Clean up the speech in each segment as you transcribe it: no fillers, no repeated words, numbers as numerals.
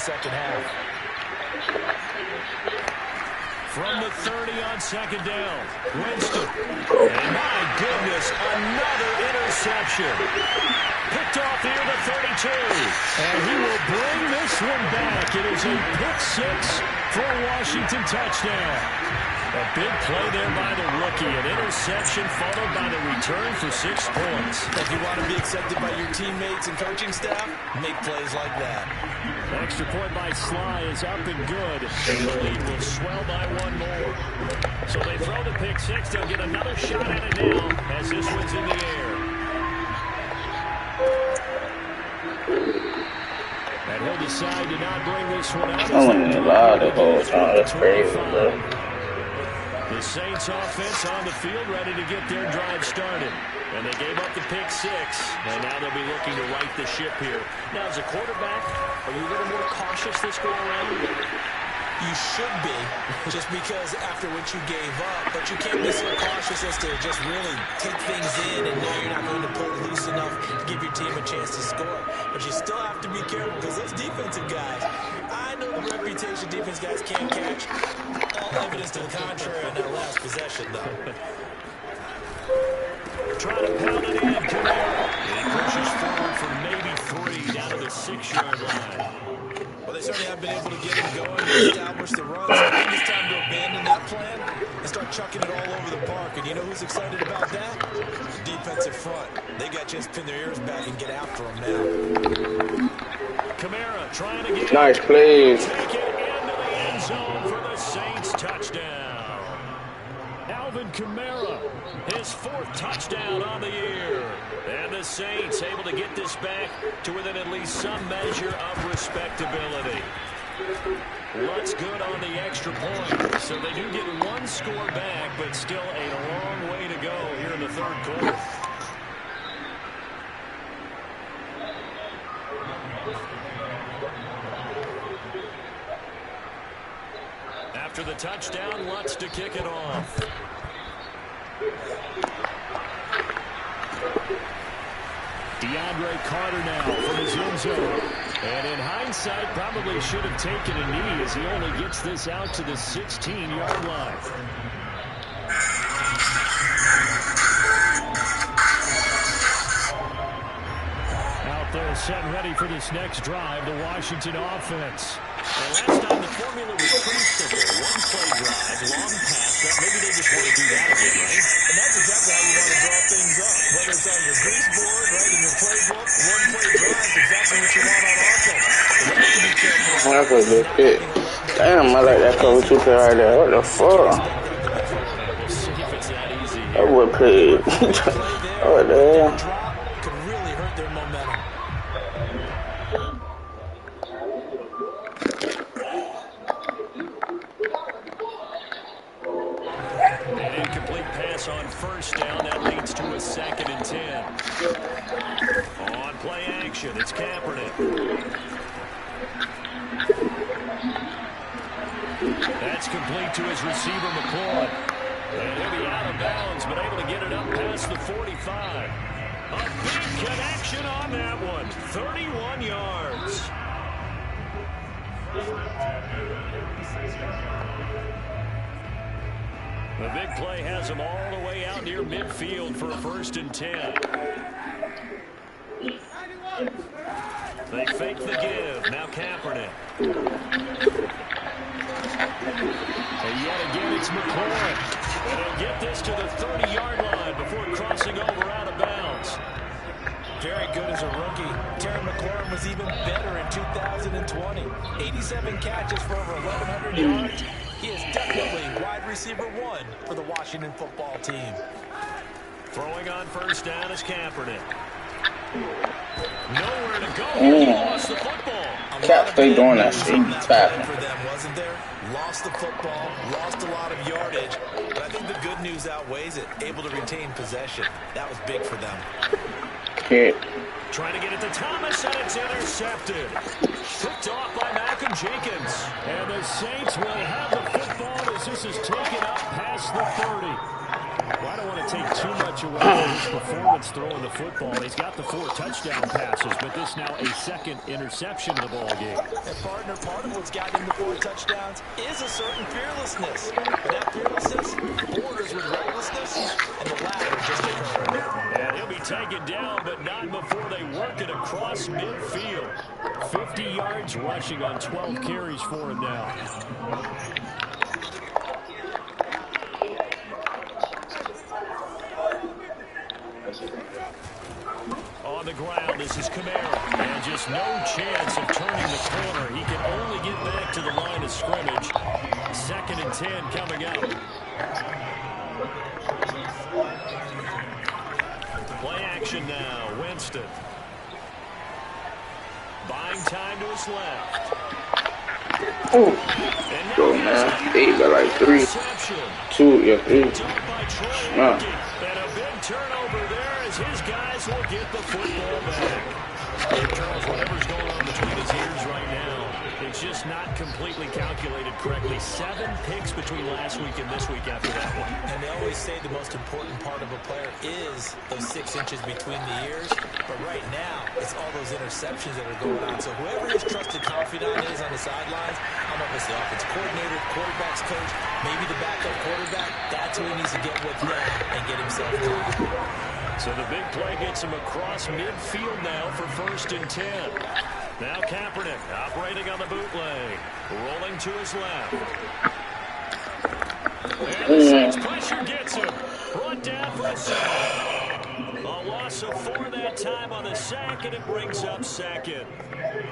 Second half. From the 30 on second down, Winston. And my goodness, another interception. Picked off near the 32. And he will bring this one back. It is a pick six for a Washington touchdown. A big play there by the rookie. An interception followed by the return for 6 points. If you want to be accepted by your teammates and coaching staff, make plays like that. Extra point by Sly is up and good. And the lead will swell by 1 more. So they throw the pick six. They'll get another shot at it now as this one's in the air. And he'll decide to not bring this one out. I wasn't allowed the whole time. That's crazy, bro. The Saints offense on the field ready to get their drive started. And they gave up the pick six. And now they'll be looking to right the ship here. Now, as a quarterback, are you a little more cautious this go around? You should be, just because after what you gave up. But you can't be so cautious as to just really take things in, and now you're not going to pull loose enough to give your team a chance to score. But you still have to be careful because those defensive guys, I know the reputation defense guys can't catch. All evidence to the contrary on that last possession, though. Trying to pound it in. He pushes forward for maybe 3 down to the 6-yard line. Well, they certainly have been able to get him going and establish the run. So I think it's time to abandon that plan and start chucking it all over the park. And you know who's excited about that? The defensive front. They got a chance to pin their ears back and get after him now. Kamara trying to get Nice plays. Take it into the end zone for the Saints touchdown. Alvin Kamara, his 4th touchdown on the year. And the Saints able to get this back to within at least some measure of respectability. Lutz good on the extra point. So they do get 1 score back, but still a long way to go here in the 3rd quarter. After the touchdown, Lutz to kick it off. DeAndre Carter now from his end zone. And in hindsight, probably should have taken a knee as he only gets this out to the 16-yard line. Out there set and ready for this next drive, the Washington offense. And last time the formula was pretty simple. 1-play drive, long pass. Maybe they just want to do that again, right? And that's exactly how you want to draw things up. Whether it's on your grease board, right, in your playbook, 1-play drive is exactly what you want on offense. You have to be careful. That was a good hit. Damn, I like that cover 2 play right there. What the fuck? We'll see if it's that easy. That would play. Oh, damn. Could really hurt their momentum. An incomplete pass on 1st down. That leads to a 2nd and 10. On play action, it's Kaepernick. That's complete to his receiver, McCoy. And he'll be out of bounds, but able to get it up past the 45. A big connection on that one. 31 yards. The big play has him all the way out near midfield for a 1st and 10. They fake the give. Now Kaepernick. And yet again, it's McCoy. And he'll get this to the 30-yard line before crossing over out of bounds. Very good as a rookie. Terry McLaurin was even better in 2020. 87 catches for over 1,100 yards. He is definitely wide receiver 1 for the Washington football team. Throwing on 1st down is Kaepernick. Nowhere to go. He lost the football. Cap stay doing that shit. Tapping. For them, wasn't there? Lost the football, lost a lot of yardage, but I think the good news outweighs it. Able to retain possession. That was big for them. Hit. Trying to get it to Thomas, and it's intercepted. Picked off by Malcolm Jenkins. And the Saints will have the football as this is taken up past the 30. Well, I don't want to take too much away from his performance throwing the football. He's got the 4 touchdown passes, but this now a second interception of the ball game. And partner, part of what's got him the 4 touchdowns is a certain fearlessness. But that fearlessness borders with recklessness, and the latter just occurred. And he'll be taken down, but not before they work it across midfield. 50 yards rushing on 12 carries for him now. On the ground, this is Kamara. And just no chance of turning the corner. He can only get back to the line of scrimmage. 2nd and 10 coming up. Play action now. Winston. Buying time to his left. Go, man. They got like 3. 2, yeah, 3. Nah. And a big turnover there as his guys will get the football back. Charles, whatever's going on between his ears right now, it's just not completely calculated correctly. 7 picks between last week and this week after that one. And they always say the most important part of a player is those 6 inches between the ears. But right now, it's all those interceptions that are going on. So whoever his trusted confidant is on the sidelines, I don't know if it's the offense coordinator, quarterback's coach, maybe the backup quarterback, that's who he needs to get with now and get himself caught. So the big play gets him across midfield now for 1st and 10. Now Kaepernick operating on the bootleg. Rolling to his left. And the Saints pressure gets him. Brought down for a sack. A loss of 4 that time on the sack, and it brings up 2nd.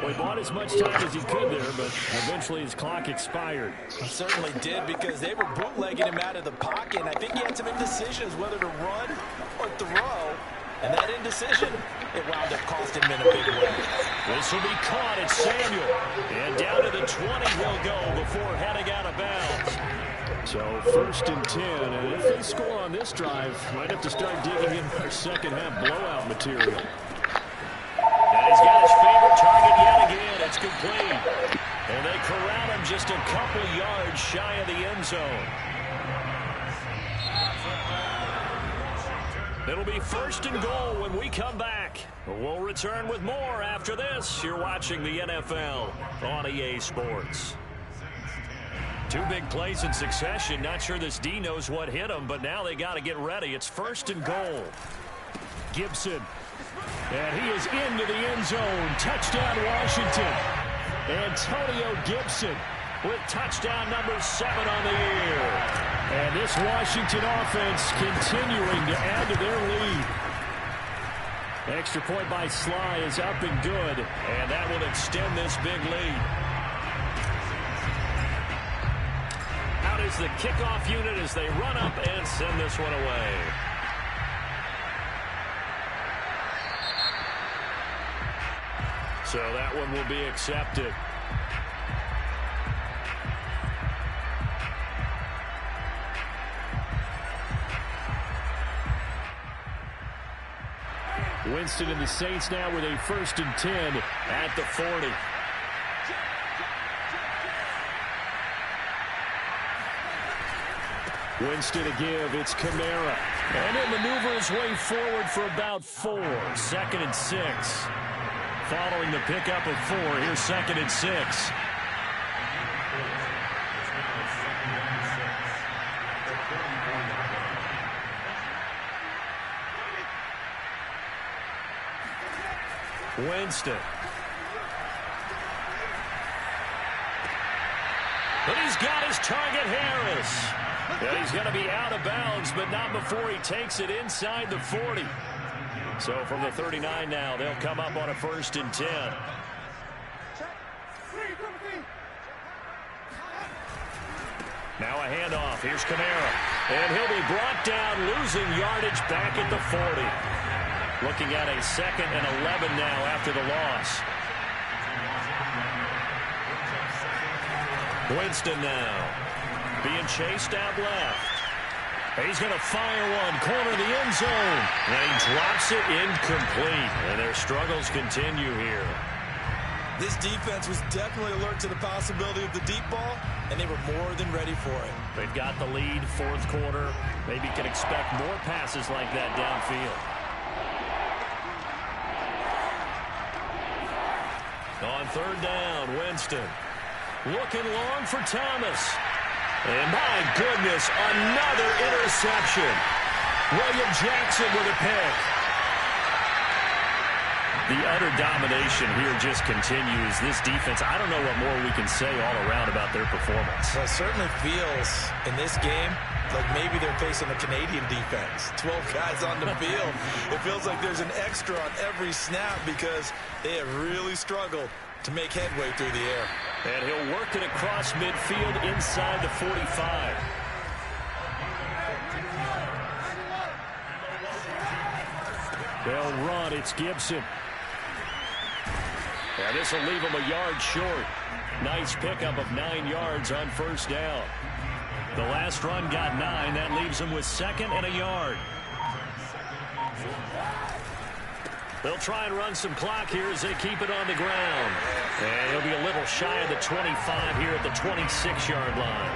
Well, he bought as much time as he could there, but eventually his clock expired. He certainly did, because they were bootlegging him out of the pocket. And I think he had some indecisions whether to run or throw. And that indecision, it wound up costing him in a big way. This will be caught at Samuel. And down to the 20 he'll go before heading out of bounds. So 1st and 10, and if they score on this drive, might have to start digging in for 2nd half blowout material. And he's got his favorite target yet again. It's complete. And they corral him just a couple yards shy of the end zone. It'll be 1st and goal when we come back. We'll return with more after this. You're watching the NFL on EA Sports. 2 big plays in succession. Not sure this D knows what hit him, but now they got to get ready. It's 1st and goal. Gibson. And he is into the end zone. Touchdown, Washington. Antonio Gibson with touchdown number 7 on the year. And this Washington offense continuing to add to their lead. Extra point by Sly is up and good. And that will extend this big lead. Out is the kickoff unit as they run up and send this one away. So that one will be accepted. Winston and the Saints now with a 1st and 10 at the 40. Winston to give. It's Kamara. And he'll maneuver his way forward for about 4. 2nd and 6. Following the pickup of 4, here's 2nd and 6. Winston. But he's got his target, Harris. And he's going to be out of bounds, but not before he takes it inside the 40. So from the 39 now, they'll come up on a 1st and 10. Now a handoff. Here's Kamara. And he'll be brought down, losing yardage back at the 40. Looking at a 2nd and 11 now after the loss. Winston now being chased out left. He's going to fire one, corner of the end zone. And he drops it incomplete. And their struggles continue here. This defense was definitely alert to the possibility of the deep ball, and they were more than ready for it. They've got the lead, fourth quarter. Maybe can expect more passes like that downfield. On third down, Winston. Looking long for Thomas. And my goodness, another interception. William Jackson with a pick. The utter domination here just continues. This defense, I don't know what more we can say all around about their performance. Well, it certainly feels in this game like maybe they're facing a Canadian defense. 12 guys on the field. It feels like there's an extra on every snap because they have really struggled to make headway through the air. And he'll work it across midfield inside the 45. They'll run. It's Gibson. And this will leave him a yard short. Nice pickup of 9 yards on first down. The last run got 9. That leaves him with second and a yard. They'll try and run some clock here as they keep it on the ground. And he'll be a little shy of the 25 here at the 26-yard line.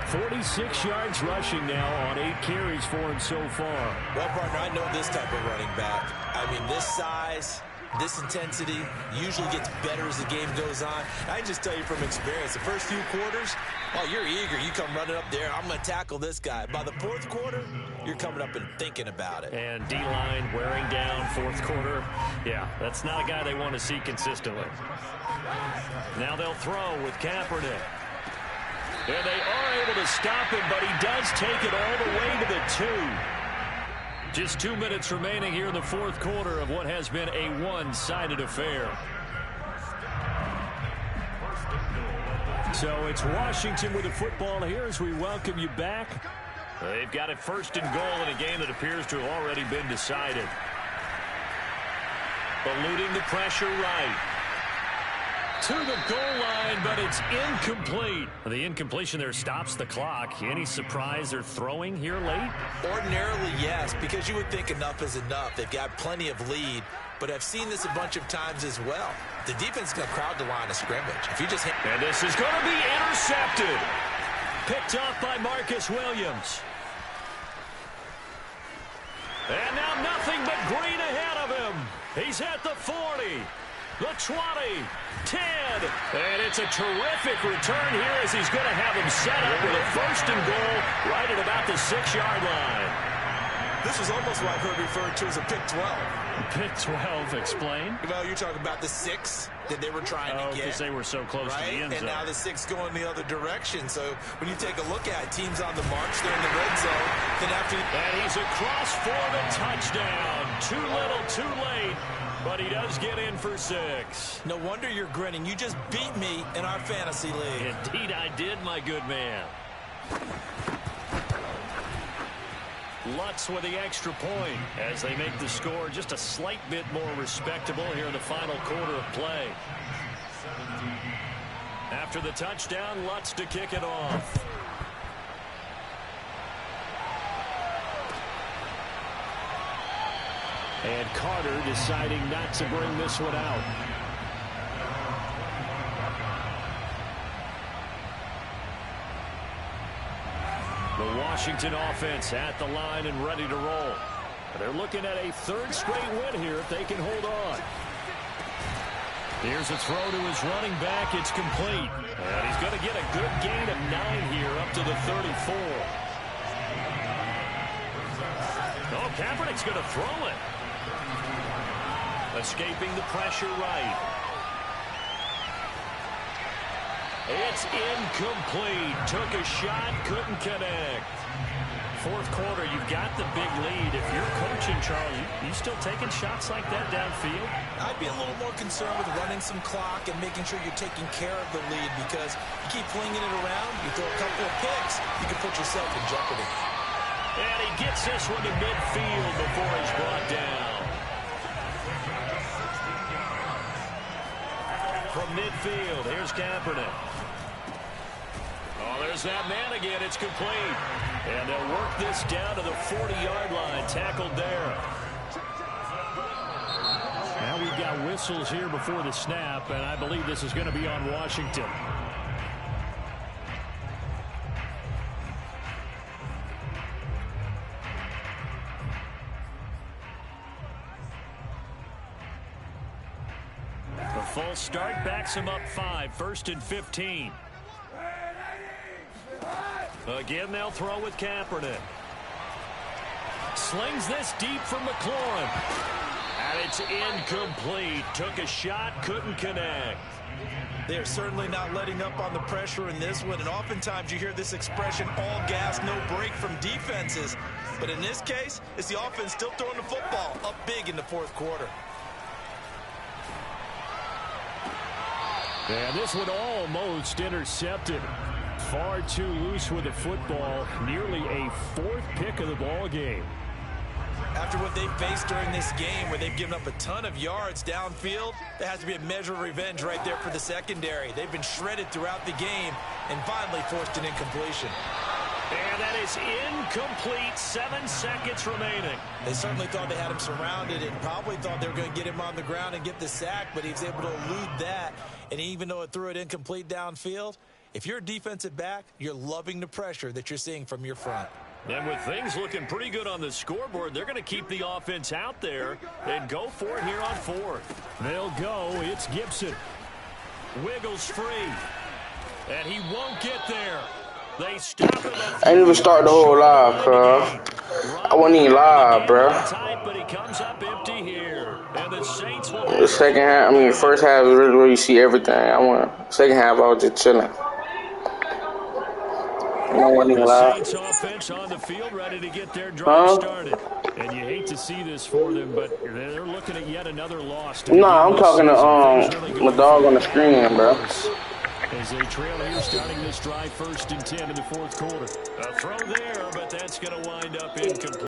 46 yards rushing now on 8 carries for him so far. Well, partner, I know this type of running back. I mean, this size, this intensity usually gets better as the game goes on. I can just tell you from experience, the first few quarters, oh, you're eager. You come running up there, I'm going to tackle this guy. By the fourth quarter, you're coming up and thinking about it. And D-line wearing down fourth quarter. Yeah, that's not a guy they want to see consistently. Now they'll throw with Kaepernick. And they are able to stop him, but he does take it all the way to the 2. Just 2 minutes remaining here in the fourth quarter of what has been a one-sided affair. So it's Washington with the football here as we welcome you back. They've got it first and goal in a game that appears to have already been decided. Eluding the pressure right. To the goal line, but it's incomplete. The incompletion there stops the clock. Any surprise they're throwing here late? Ordinarily, yes, because you would think enough is enough. They've got plenty of lead, but I've seen this a bunch of times as well. The defense is going to crowd the line of scrimmage. If you just hit... And this is going to be intercepted. Picked off by Marcus Williams. And now nothing but green ahead of him. He's at the 40. The 20, 10, and it's a terrific return here as he's going to have him set up with a first and goal right at about the 6-yard line. This was almost what I've heard referred to as a pick 12. Pick 12, explain? Well, you're talking about the 6 that they were trying to get. Because they were so close to the end zone. And now the 6 going the other direction. So when you take a look at it, teams on the march, they're in the red zone. Then after... And he's across for the touchdown. Too little, too late. But he does get in for 6. No wonder you're grinning. You just beat me in our fantasy league. Indeed I did, my good man. Lutz with the extra point as they make the score just a slight bit more respectable here in the final quarter of play. After the touchdown, Lutz to kick it off. And Carter deciding not to bring this one out. The Washington offense at the line and ready to roll. They're looking at a 3rd straight win here if they can hold on. Here's a throw to his running back. It's complete. And he's going to get a good gain of 9 here up to the 34. Oh, Kaepernick's going to throw it. Escaping the pressure right. It's incomplete. Took a shot, couldn't connect. Fourth quarter, you've got the big lead. If you're coaching, Charles, you still taking shots like that downfield? I'd be a little more concerned with running some clock and making sure you're taking care of the lead because you keep flinging it around, you throw a couple of picks, you can put yourself in jeopardy. And he gets this one to midfield before he's brought down. From midfield, here's Kaepernick. Oh, there's that man again. It's complete. And they'll work this down to the 40-yard line. Tackled there. Now we've got whistles here before the snap, and I believe this is going to be on Washington. The false start backs him up 5, 1st and 15. Again, they'll throw with Kaepernick. Slings this deep for McLaurin. And it's incomplete. Took a shot, couldn't connect. They're certainly not letting up on the pressure in this one. And oftentimes you hear this expression, all gas, no break from defenses. But in this case, it's the offense still throwing the football up big in the fourth quarter. And this one almost intercepted. Far too loose with the football. Nearly a 4th pick of the ball game. After what they've faced during this game, where they've given up a ton of yards downfield, there has to be a measure of revenge right there for the secondary. They've been shredded throughout the game and finally forced an incompletion. And that is incomplete. 7 seconds remaining. They certainly thought they had him surrounded and probably thought they were going to get him on the ground and get the sack, but he was able to elude that. And even though it threw it incomplete downfield, if you're a defensive back, you're loving the pressure that you're seeing from your front. And with things looking pretty good on the scoreboard, they're going to keep the offense out there and go for it here on 4th. They'll go. It's Gibson. Wiggles free. And he won't get there. They stop it. I didn't even start the whole live, I wasn't even live, bro. But he comes up empty here. And the Saints will The second half, first half is really where you see everything. Second half, I was just chilling. I wasn't even live. Saints offense on the field, ready to get their drive started. And you hate to see this for them, but they're looking at yet another loss. I'm talking to my dog on the screen, bro. As they trail here, starting this drive 1st and 10 in the fourth quarter. A throw there, but that's going to wind up incomplete.